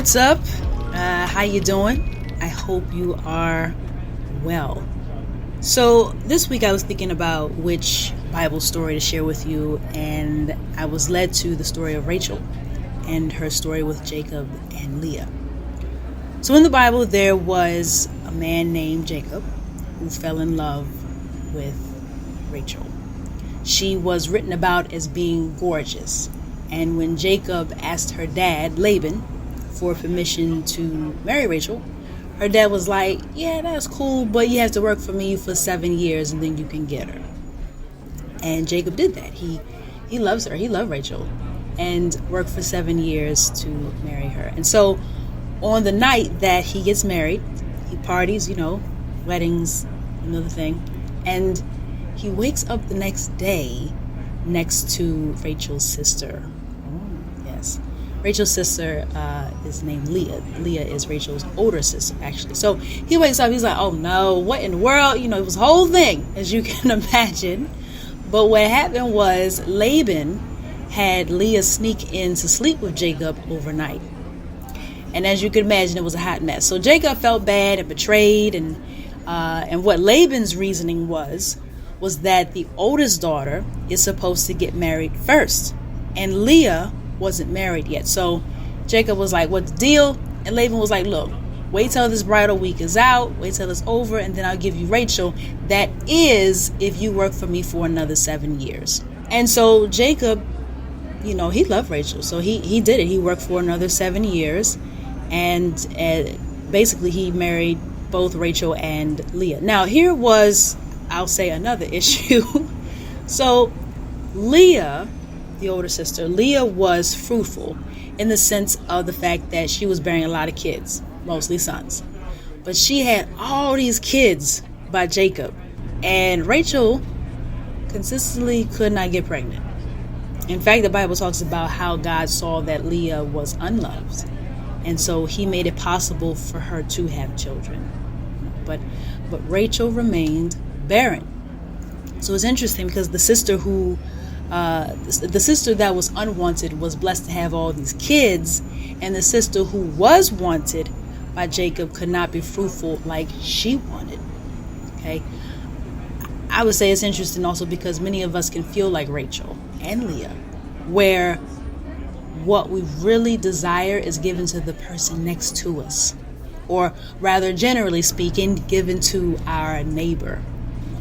What's up? How you doing? I hope you are well. So this week I was thinking about which Bible story to share with you, and I was led to the story of Rachel and her story with Jacob and Leah. So in the Bible there was a man named Jacob who fell in love with Rachel. She was written about as being gorgeous, and when Jacob asked her dad, Laban, for permission to marry Rachel, her dad was like, yeah, that's cool, but you have to work for me for 7 years and then you can get her. And Jacob did that. He loves her. He loved Rachel and worked for 7 years to marry her. And so on the night that he gets married, he parties, weddings, another thing. And he wakes up the next day next to Rachel's sister. Yes. Rachel's sister is named Leah. Leah is Rachel's older sister, actually. So he wakes up, he's like, oh no, what in the world? It was a whole thing, as you can imagine. But what happened was Laban had Leah sneak in to sleep with Jacob overnight. And as you can imagine, it was a hot mess. So Jacob felt bad and betrayed. And what Laban's reasoning was that the oldest daughter is supposed to get married first. And Leah wasn't married yet. So Jacob was like, what's the deal? And Laban was like, look, wait till this bridal week is out, wait till it's over, and then I'll give you Rachel. That is if you work for me for another 7 years. And so Jacob, he loved Rachel. So he did it. He worked for another 7 years, and basically he married both Rachel and Leah. Now here was, I'll say, another issue. So Leah, the older sister, Leah was fruitful in the sense of the fact that she was bearing a lot of kids, mostly sons. But she had all these kids by Jacob, and Rachel consistently could not get pregnant. In fact, the Bible talks about how God saw that Leah was unloved, and so he made it possible for her to have children. But Rachel remained barren. So it's interesting because the sister that was unwanted was blessed to have all these kids, and the sister who was wanted by Jacob could not be fruitful like she wanted. Okay, I would say it's interesting also because many of us can feel like Rachel and Leah, where what we really desire is given to the person next to us, or rather, generally speaking, given to our neighbor.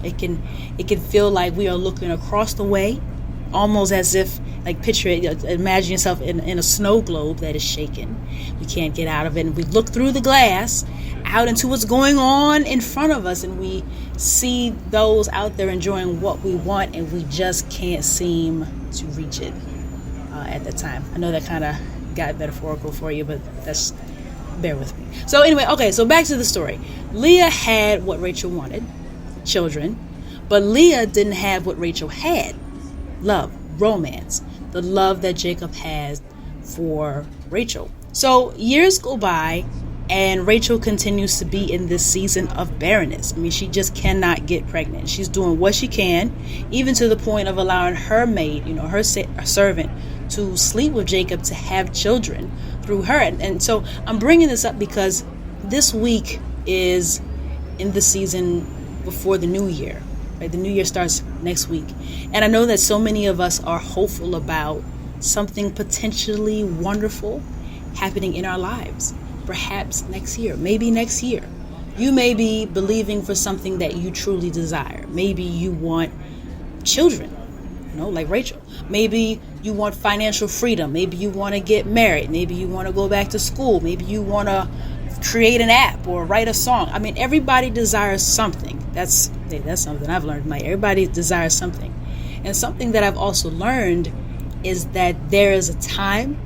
It can feel like we are looking across the way, almost as if, like, picture it, imagine yourself in a snow globe that is shaken. We can't get out of it, and we look through the glass out into what's going on in front of us, and we see those out there enjoying what we want, and we just can't seem to reach it at that time. I know that kind of got metaphorical for you, but that's, bear with me. So anyway, okay, so back to the story. Leah had what Rachel wanted, children, but Leah didn't have what Rachel had, love, romance, the love that Jacob had for Rachel. So years go by, and Rachel continues to be in this season of barrenness. I mean, she just cannot get pregnant. She's doing what she can, even to the point of allowing her maid, her servant, to sleep with Jacob to have children through her. And so I'm bringing this up because this week is in the season before the new year. Right? The new year starts next week. And I know that so many of us are hopeful about something potentially wonderful happening in our lives. Perhaps next year, maybe next year. You may be believing for something that you truly desire. Maybe you want children, like Rachel. Maybe you want financial freedom. Maybe you want to get married. Maybe you want to go back to school. Maybe you want to create an app or write a song. I mean, everybody desires something. That's something I've learned. Like, everybody desires something. And something that I've also learned is that there is a time,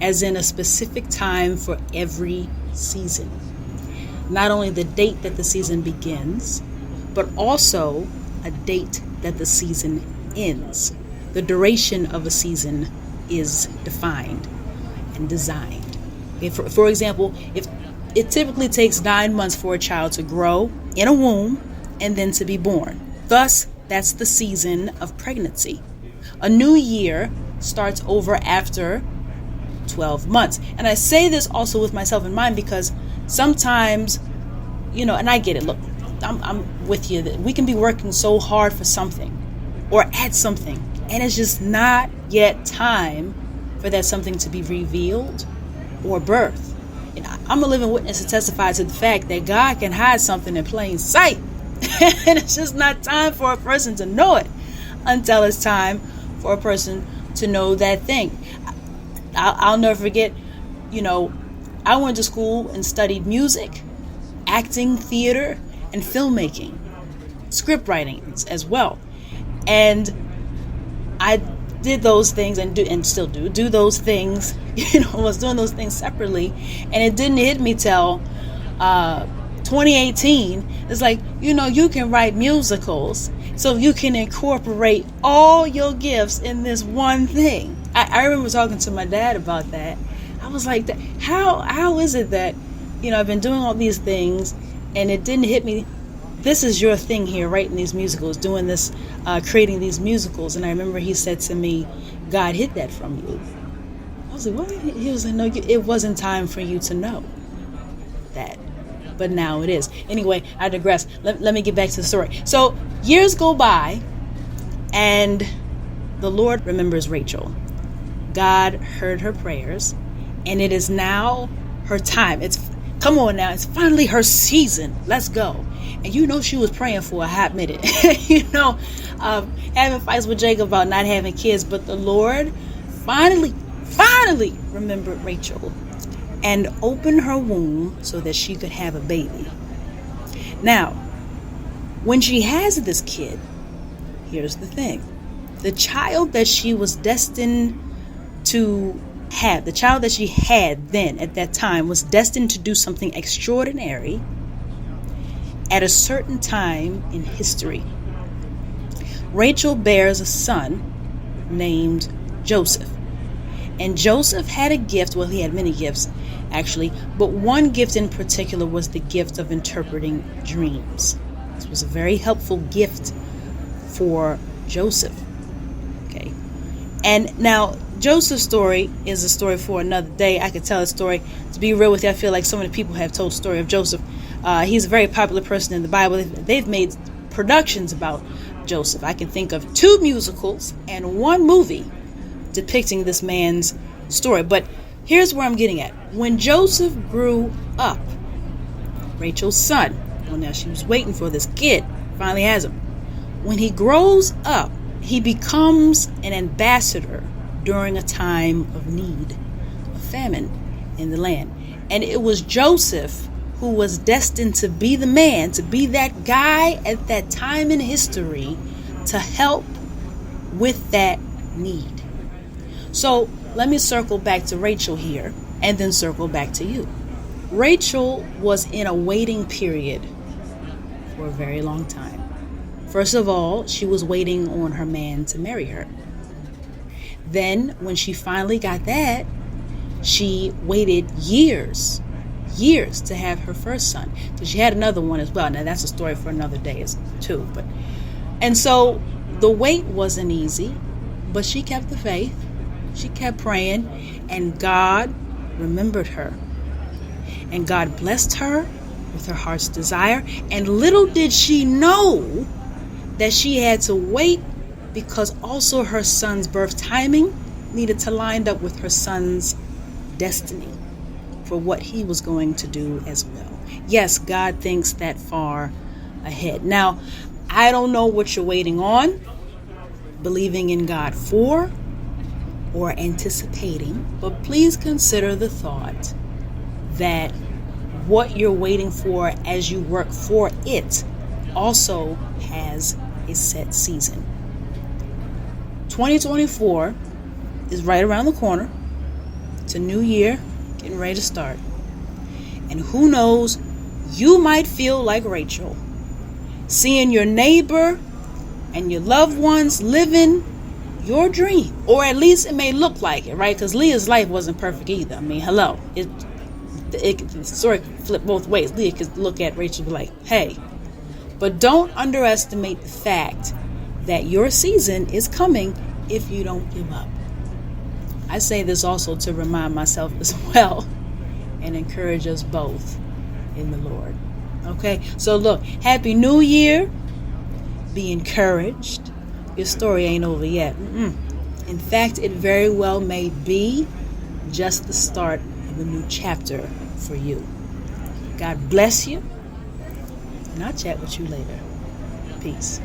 as in a specific time for every season. Not only the date that the season begins, but also a date that the season ends. The duration of a season is defined and designed. Okay, for example, if it typically takes 9 months for a child to grow in a womb and then to be born. Thus, that's the season of pregnancy. A new year starts over after 12 months. And I say this also with myself in mind, because sometimes, and I get it. Look, I'm with you that we can be working so hard for something or at something, and it's just not yet time for that something to be revealed or birthed. And I'm a living witness to testify to the fact that God can hide something in plain sight. And it's just not time for a person to know it until it's time for a person to know that thing. I'll never forget, I went to school and studied music, acting, theater, and filmmaking, script writing as well. And I did those things and still do those things, was doing those things separately. And it didn't hit me till 2018. It's like, you can write musicals, so you can incorporate all your gifts in this one thing. I remember talking to my dad about that. I was like, how is it that, I've been doing all these things and it didn't hit me? This is your thing here, writing these musicals, doing this, creating these musicals. And I remember he said to me, God hid that from you. I was like, what? He was like, no, it wasn't time for you to know that. But now it is. Anyway, I digress. Let me get back to the story. So years go by, and the Lord remembers Rachel. God heard her prayers, and it is now her time. Come on now. It's finally her season. Let's go. And she was praying for a hot minute. Having fights with Jacob about not having kids. But the Lord finally remembered Rachel and opened her womb so that she could have a baby. Now, when she has this kid, here's the thing. The child that she was destined to have, the child that she had then at that time, was destined to do something extraordinary at a certain time in history. Rachel bears a son named Joseph. And Joseph had a gift. Well, he had many gifts, actually, but one gift in particular was the gift of interpreting dreams. This was a very helpful gift for Joseph. Okay. And now, Joseph's story is a story for another day. I could tell a story. To be real with you, I feel like so many people have told the story of Joseph. He's a very popular person in the Bible. They've made productions about Joseph. I can think of 2 musicals and 1 movie depicting this man's story. But here's where I'm getting at. When Joseph grew up, Rachel's son, well, now she was waiting for this kid, finally has him. When he grows up, he becomes an ambassador during a time of need, a famine in the land. And it was Joseph who was destined to be the man, to be that guy at that time in history to help with that need. So let me circle back to Rachel here and then circle back to you. Rachel was in a waiting period for a very long time. First of all, she was waiting on her man to marry her. Then when she finally got that, she waited years to have her first son. So she had another one as well. Now that's a story for another day too. And so the wait wasn't easy, but she kept the faith. She kept praying, and God remembered her. And God blessed her with her heart's desire. And little did she know that she had to wait, because also her son's birth timing needed to line up with her son's destiny for what he was going to do as well. Yes, God thinks that far ahead. Now, I don't know what you're waiting on, believing in God for, or anticipating, but please consider the thought that what you're waiting for as you work for it also has a set season. 2024 is right around the corner. It's a new year, getting ready to start. And who knows, you might feel like Rachel, seeing your neighbor and your loved ones living your dream, or at least it may look like it, right? Because Leah's life wasn't perfect either. I mean, hello, the story could flip both ways. Leah could look at Rachel and be like, hey. But don't underestimate the fact that your season is coming if you don't give up. I say this also to remind myself as well and encourage us both in the Lord. Okay, so look, Happy New Year. Be encouraged. Your story ain't over yet. In fact, it very well may be just the start of a new chapter for you. God bless you, and I'll chat with you later. Peace.